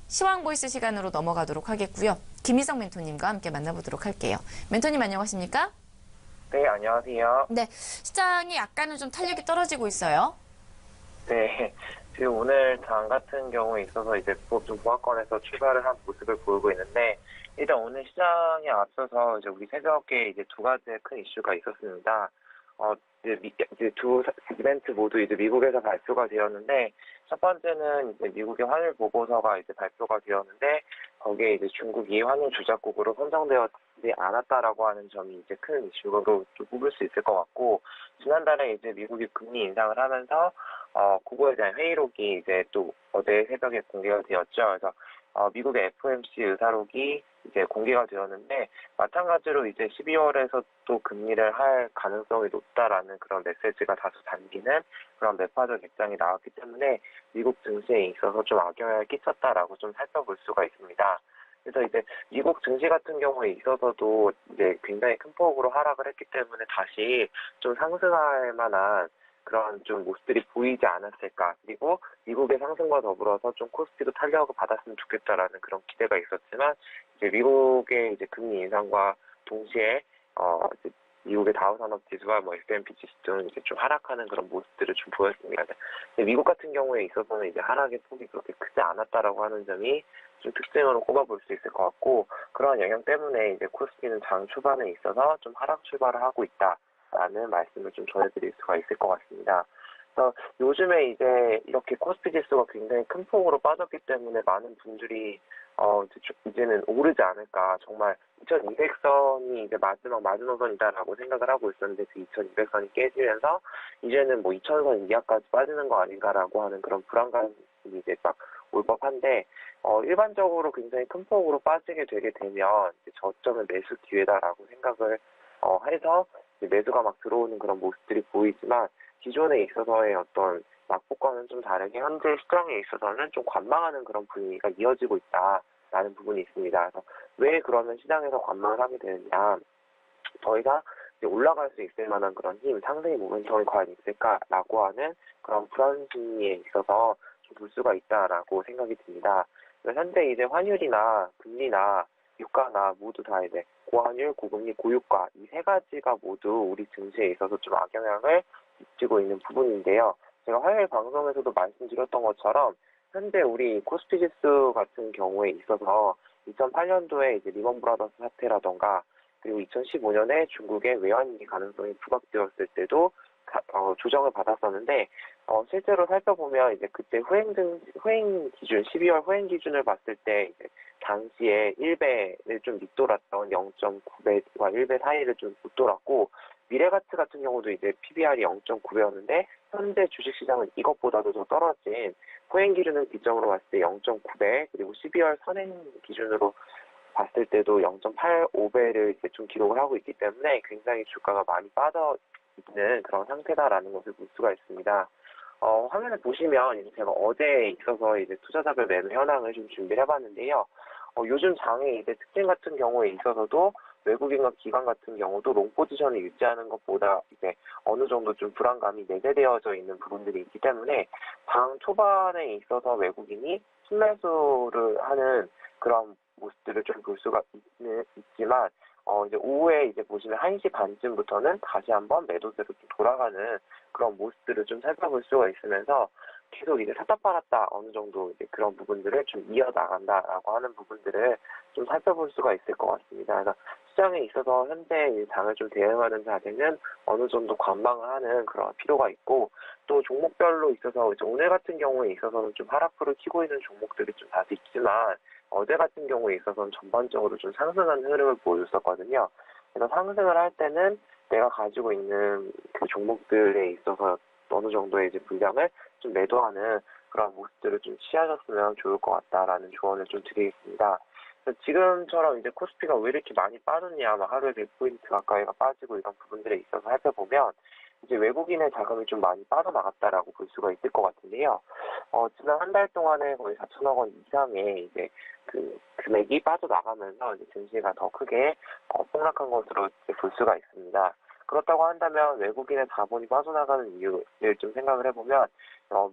시황 보이스 시간으로 넘어가도록 하겠고요. 김희성 멘토님과 함께 만나보도록 할게요. 멘토님 안녕하십니까? 네, 안녕하세요. 네, 시장이 약간은 좀 탄력이 떨어지고 있어요. 네, 지금 오늘 장 같은 경우에 있어서 이제 좀 보합권에서 출발을 한 모습을 보이고 있는데, 일단 오늘 시장에 앞서서 이제 우리 새벽에 이제 두 가지의 큰 이슈가 있었습니다. 이제 두 이벤트 모두 이제 미국에서 발표가 되었는데, 첫 번째는 이제 미국의 환율 보고서가 이제 발표가 되었는데, 거기에 이제 중국이 환율 조작국으로 선정되었지 않았다라고 하는 점이 이제 큰 이슈로 좀 꼽을 수 있을 것 같고, 지난달에 이제 미국이 금리 인상을 하면서 그거에 대한 회의록이 이제 또 어제 새벽에 공개가 되었죠. 그래서 미국의 FOMC 의사록이 이제 공개가 되었는데, 마찬가지로 이제 12월에서 또 금리를 할 가능성이 높다라는 그런 메시지가 다소 담기는 그런 매파적 입장이 나왔기 때문에 미국 증시에 있어서 좀 악영향을 끼쳤다라고 좀 살펴볼 수가 있습니다. 그래서 이제 미국 증시 같은 경우에 있어서도 이제 굉장히 큰 폭으로 하락을 했기 때문에 다시 좀 상승할 만한 그런 좀 모습들이 보이지 않았을까. 그리고 미국의 상승과 더불어서 좀 코스피도 탄력을 받았으면 좋겠다라는 그런 기대가 있었지만, 이제 미국의 이제 금리 인상과 동시에 이제 미국의 다우산업지수와 S&P 지수 등은 이제 좀 하락하는 그런 모습들을 좀 보였습니다. 근데 미국 같은 경우에 있어서는 이제 하락의 폭이 그렇게 크지 않았다라고 하는 점이 좀 특징으로 꼽아볼 수 있을 것 같고, 그런 영향 때문에 이제 코스피는 장 초반에 있어서 좀 하락 출발을 하고 있다라는 말씀을 좀 전해드릴 수가 있을 것 같습니다. 그래서 요즘에 이제 이렇게 코스피 지수가 굉장히 큰 폭으로 빠졌기 때문에 많은 분들이 이제는 오르지 않을까, 정말 2200선이 이제 마지막 마지노선이다라고 생각을 하고 있었는데, 그 2200선이 깨지면서 이제는 뭐 2000선 이하까지 빠지는 거 아닌가라고 하는 그런 불안감이 이제 막 올 법한데, 일반적으로 굉장히 큰 폭으로 빠지게 되게 되면 이제 저점의 매수 기회다라고 생각을 해서 이제 매수가 막 들어오는 그런 모습들이 보이지만, 기존에 있어서의 어떤 낙폭과는 좀 다르게 현재 시장에 있어서는 좀 관망하는 그런 분위기가 이어지고 있다라는 부분이 있습니다. 그래서 왜 그러면 시장에서 관망을 하게 되느냐, 저희가 이제 올라갈 수 있을 만한 그런 힘, 상승의 모멘텀이 과연 있을까라고 하는 그런 불안 심리에 있어서 좀 볼 수가 있다라고 생각이 듭니다. 현재 이제 환율이나 금리나 유가나 모두 다 이제 고환율, 고금리, 고유가 이 세 가지가 모두 우리 증시에 있어서 좀 악영향을 미치고 있는 부분인데요. 제가 화요일 방송에서도 말씀드렸던 것처럼 현재 우리 코스피 지수 같은 경우에 있어서 2008년도에 이제 리먼 브라더스 사태라던가, 그리고 2015년에 중국의 외환위기 가능성이 부각되었을 때도 조정을 받았었는데, 실제로 살펴보면 이제 그때 후행 기준, 12월 후행 기준을 봤을 때 이제 당시에 1배를 좀 밑돌았던 0.9배와 1배 사이를 좀 못돌았고, 미래가치 같은 경우도 이제 PBR이 0.9배였는데 현재 주식시장은 이것보다도 더 떨어진 후행 기준을 기점으로 봤을 때 0.9배, 그리고 12월 선행 기준으로 봤을 때도 0.85배를 이제 좀 기록을 하고 있기 때문에 굉장히 주가가 많이 빠져 있는 그런 상태다라는 것을 볼 수가 있습니다. 화면을 보시면 이제 제가 어제에 있어서 이제 투자자별 매매 현황을 좀 준비를 해봤는데요. 요즘 장의 이제 특징 같은 경우에 있어서도 외국인과 기관 같은 경우도 롱 포지션을 유지하는 것보다 이제 어느 정도 좀 불안감이 내재되어져 있는 부분들이 있기 때문에 장 초반에 있어서 외국인이 순매수를 하는 그런 모습들을 좀 볼 수가 있지만, 이제 오후에 이제 보시면 1시 반쯤부터는 다시 한번 매도세로 좀 돌아가는 그런 모습들을 좀 살펴볼 수가 있으면서 계속 이제 샀다 팔았다 어느 정도 이제 그런 부분들을 좀 이어나간다라고 하는 부분들을 좀 살펴볼 수가 있을 것 같습니다. 그래서 시장에 있어서 현재 이 장을 좀 대응하는 자세는 어느 정도 관망을 하는 그런 필요가 있고, 또 종목별로 있어서 이제 오늘 같은 경우에 있어서는 좀 하락표를 켜고 있는 종목들이 좀 다소 있지만, 어제 같은 경우에 있어서는 전반적으로 좀 상승하는 흐름을 보여줬었거든요. 그래서 상승을 할 때는 내가 가지고 있는 그 종목들에 있어서 어느 정도의 이제 분량을 좀 매도하는 그런 모습들을 좀 취하셨으면 좋을 것 같다라는 조언을 좀 드리겠습니다. 지금처럼 이제 코스피가 왜 이렇게 많이 빠졌냐, 막 하루에 100포인트 가까이가 빠지고 이런 부분들에 있어서 살펴보면 이제 외국인의 자금이 좀 많이 빠져나갔다라고 볼 수가 있을 것 같은데요. 지난 한 달 동안에 거의 4천억 원 이상의 이제 그 금액이 빠져나가면서 이제 증시가 더 크게 폭락한 것으로 이제 볼 수가 있습니다. 그렇다고 한다면 외국인의 자본이 빠져나가는 이유를 좀 생각을 해보면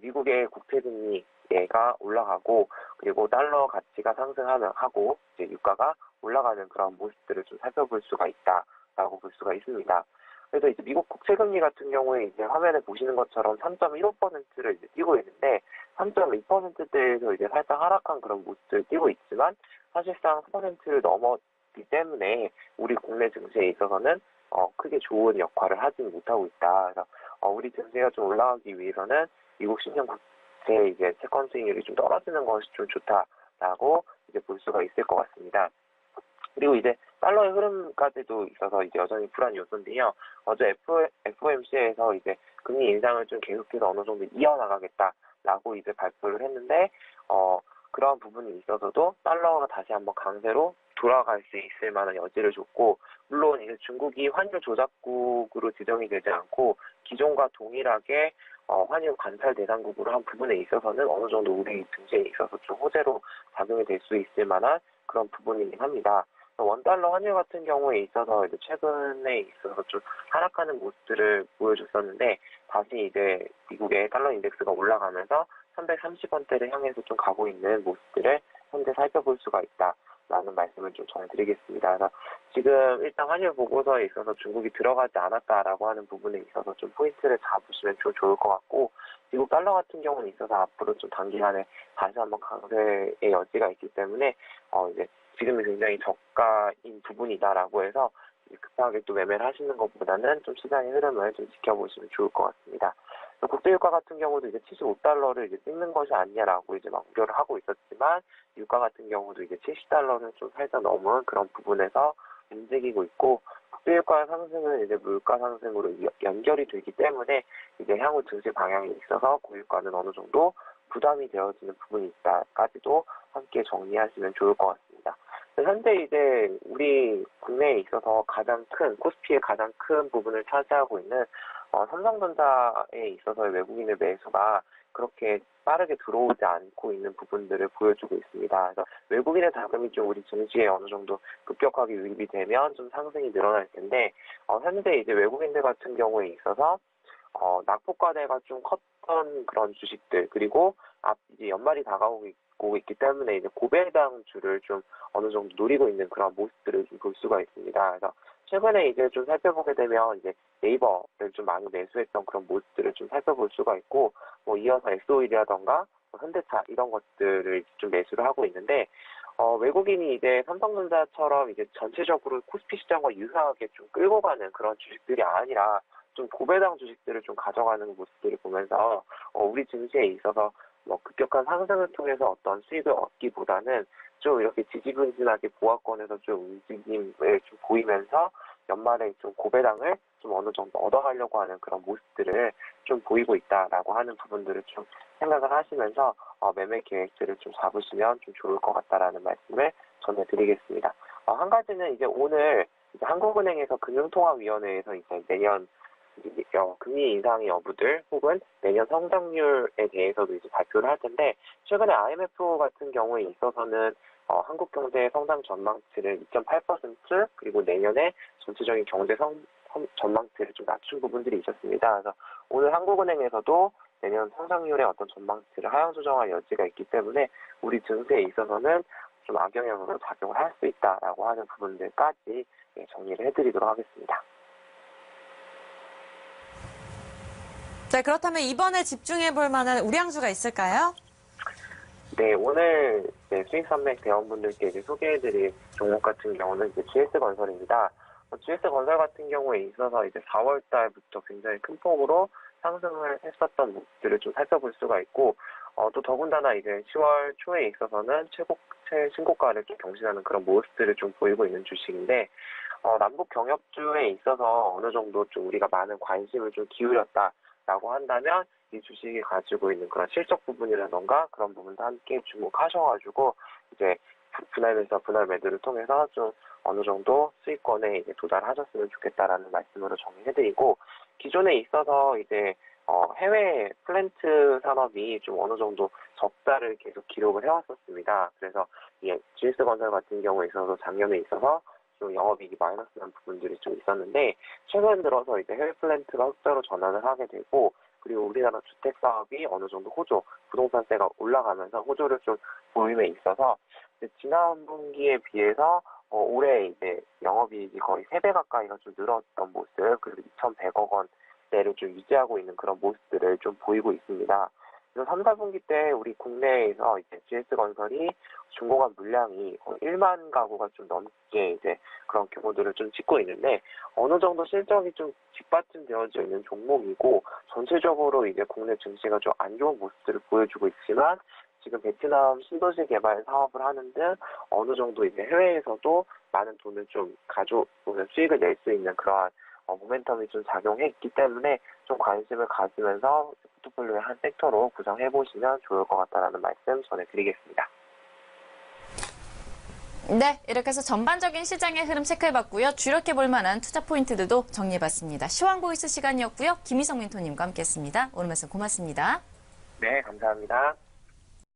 미국의 국채금리가 올라가고 그리고 달러 가치가 상승하고 이제 유가가 올라가는 그런 모습들을 좀 살펴볼 수가 있다라고 볼 수가 있습니다. 그래서 이제 미국 국채금리 같은 경우에 이제 화면에 보시는 것처럼 3.15%를 이제 띄고 있는데 3.2%대에서 이제 살짝 하락한 그런 모습을 띄고 있지만 사실상 4%를 넘었기 때문에 우리 국내 증시에 있어서는 크게 좋은 역할을 하지는 못하고 있다. 그래서 우리 증시가 좀 올라가기 위해서는 미국 10년 국채 이제 채권 수익률이 좀 떨어지는 것이 좀 좋다라고 이제 볼 수가 있을 것 같습니다. 그리고 이제 달러의 흐름까지도 있어서 이제 여전히 불안 요소인데요. 어제 FOMC에서 이제 금리 인상을 좀 계속해서 어느 정도 이어나가겠다라고 이제 발표를 했는데, 그런 부분이 있어서도 달러가 다시 한번 강세로 돌아갈 수 있을 만한 여지를 줬고, 물론 이제 중국이 환율 조작국으로 지정이 되지 않고 기존과 동일하게 환율 관찰 대상국으로 한 부분에 있어서는 어느 정도 우리 증시에 있어서 좀 호재로 작용이 될 수 있을 만한 그런 부분이긴 합니다. 원달러 환율 같은 경우에 있어서 이제 최근에 있어서 좀 하락하는 모습들을 보여줬었는데 다시 이제 미국의 달러 인덱스가 올라가면서 330원대를 향해서 좀 가고 있는 모습들을 현재 살펴볼 수가 있다라는 말씀을 좀 전해드리겠습니다. 그래서 지금 일단 환율 보고서에 있어서 중국이 들어가지 않았다라고 하는 부분에 있어서 좀 포인트를 잡으시면 좀 좋을 것 같고, 미국 달러 같은 경우는 있어서 앞으로 좀 단기간에 다시 한번 강세의 여지가 있기 때문에 이제 지금이 굉장히 저가인 부분이다라고 해서 급하게 또 매매를 하시는 것보다는 좀 시장의 흐름을 좀 지켜보시면 좋을 것 같습니다. 국제유가 같은 경우도 이제 75달러를 이제 찍는 것이 아니냐라고 이제 막 우려를 하고 있었지만, 유가 같은 경우도 이제 70달러는 좀 살짝 넘은 그런 부분에서 움직이고 있고, 국제유가 상승은 이제 물가 상승으로 연결이 되기 때문에 이제 향후 증시 방향에 있어서 고유가는 어느 정도 부담이 되어지는 부분이 있다까지도 함께 정리하시면 좋을 것 같습니다. 현재 이제 우리 국내에 있어서 가장 큰 코스피의 가장 큰 부분을 차지하고 있는 삼성전자에 있어서의 외국인의 매수가 그렇게 빠르게 들어오지 않고 있는 부분들을 보여주고 있습니다. 그래서 외국인의 자금이 좀 우리 증시에 어느 정도 급격하게 유입이 되면 좀 상승이 늘어날 텐데, 현재 이제 외국인들 같은 경우에 있어서 낙폭과대가 좀 컸던 그런 주식들, 그리고 이제 연말이 다가오고 있기 때문에 이제 고배당주를 좀 어느 정도 노리고 있는 그런 모습들을 좀 볼 수가 있습니다. 그래서 최근에 이제 좀 살펴보게 되면 이제 네이버를 좀 많이 매수했던 그런 모습들을 좀 살펴볼 수가 있고, 이어서 S-OIL이라던가 현대차 이런 것들을 좀 매수를 하고 있는데, 외국인이 이제 삼성전자처럼 이제 전체적으로 코스피 시장과 유사하게 좀 끌고 가는 그런 주식들이 아니라 좀 고배당 주식들을 좀 가져가는 모습들을 보면서 우리 증시에 있어서 급격한 상승을 통해서 어떤 수익을 얻기보다는 좀 이렇게 지지부진하게 보합권에서 좀 움직임을 좀 보이면서 연말에 좀 고배당을 좀 어느 정도 얻어가려고 하는 그런 모습들을 좀 보이고 있다라고 하는 부분들을 좀 생각을 하시면서 매매 계획들을 좀 잡으시면 좀 좋을 것 같다라는 말씀을 전해드리겠습니다. 한 가지는 이제 오늘 이제 한국은행에서 금융통화위원회에서 이제 내년 금리 인상의 여부들 혹은 내년 성장률에 대해서도 이제 발표를 할 텐데, 최근에 IMF 같은 경우에 있어서는 한국 경제의 성장 전망치를 2.8% 그리고 내년에 전체적인 경제 전망치를 좀 낮춘 부분들이 있었습니다. 그래서 오늘 한국은행에서도 내년 성장률의 어떤 전망치를 하향 조정할 여지가 있기 때문에 우리 증시에 있어서는 좀 악영향으로 작용을 할 수 있다라고 하는 부분들까지 정리를 해드리도록 하겠습니다. 자, 그렇다면 이번에 집중해 볼 만한 우량주가 있을까요? 네, 오늘 수익산맥 대원분들께 이제 소개해드릴 종목 같은 경우는 이제 GS건설입니다. GS건설 같은 경우에 있어서 이제 4월 달부터 굉장히 큰 폭으로 상승을 했었던 모습들을 좀 살펴볼 수가 있고, 또 더군다나 이제 10월 초에 있어서는 신고가를 좀 경신하는 그런 모습들을 좀 보이고 있는 주식인데, 남북 경협주에 있어서 어느 정도 좀 우리가 많은 관심을 좀 기울였다라고 한다면 이 주식이 가지고 있는 그런 실적 부분이라던가 그런 부분도 함께 주목하셔가지고 이제 분할 매수와 분할 매도를 통해서 좀 어느 정도 수익권에 이제 도달하셨으면 좋겠다라는 말씀으로 정리해드리고, 기존에 있어서 이제 해외 플랜트 산업이 좀 어느 정도 적자를 계속 기록을 해왔었습니다. 그래서 GS건설 같은 경우에 있어서 작년에 있어서 좀 영업이익이 마이너스 난 부분들이 좀 있었는데 최근 들어서 이제 해외 플랜트가 흑자로 전환을 하게 되고 그리고 우리나라 주택 사업이 어느 정도 부동산세가 올라가면서 호조를 좀 보임에 있어서 이제 지난 분기에 비해서 올해 이제 영업이익이 거의 3배 가까이가 좀 늘었던 모습, 그리고 2,100억 원대를 좀 유지하고 있는 그런 모습들을 좀 보이고 있습니다. 그래서 3, 4분기 때 우리 국내에서 이제 GS건설이 준공한 물량이 거의 1만 가구가 좀 넘게 이제 그런 규모들을 좀 찍고 있는데 어느 정도 실적이 좀 뒷받침되어져 있는 종목이고 전체적으로 이제 국내 증시가 좀 안 좋은 모습들을 보여주고 있지만 지금 베트남 신도시 개발 사업을 하는 등 어느 정도 이제 해외에서도 많은 돈을 좀 가져오는 수익을 낼 수 있는 그러한 모멘텀이 좀 작용했기 때문에 좀 관심을 가지면서 포트폴리오의 한 섹터로 구성해 보시면 좋을 것 같다라는 말씀 전해드리겠습니다. 네, 이렇게 해서 전반적인 시장의 흐름 체크해봤고요. 주력해볼 만한 투자 포인트들도 정리해봤습니다. 시황보이스 시간이었고요. 김희성 멘토님과 함께했습니다. 오늘 말씀 고맙습니다. 네, 감사합니다.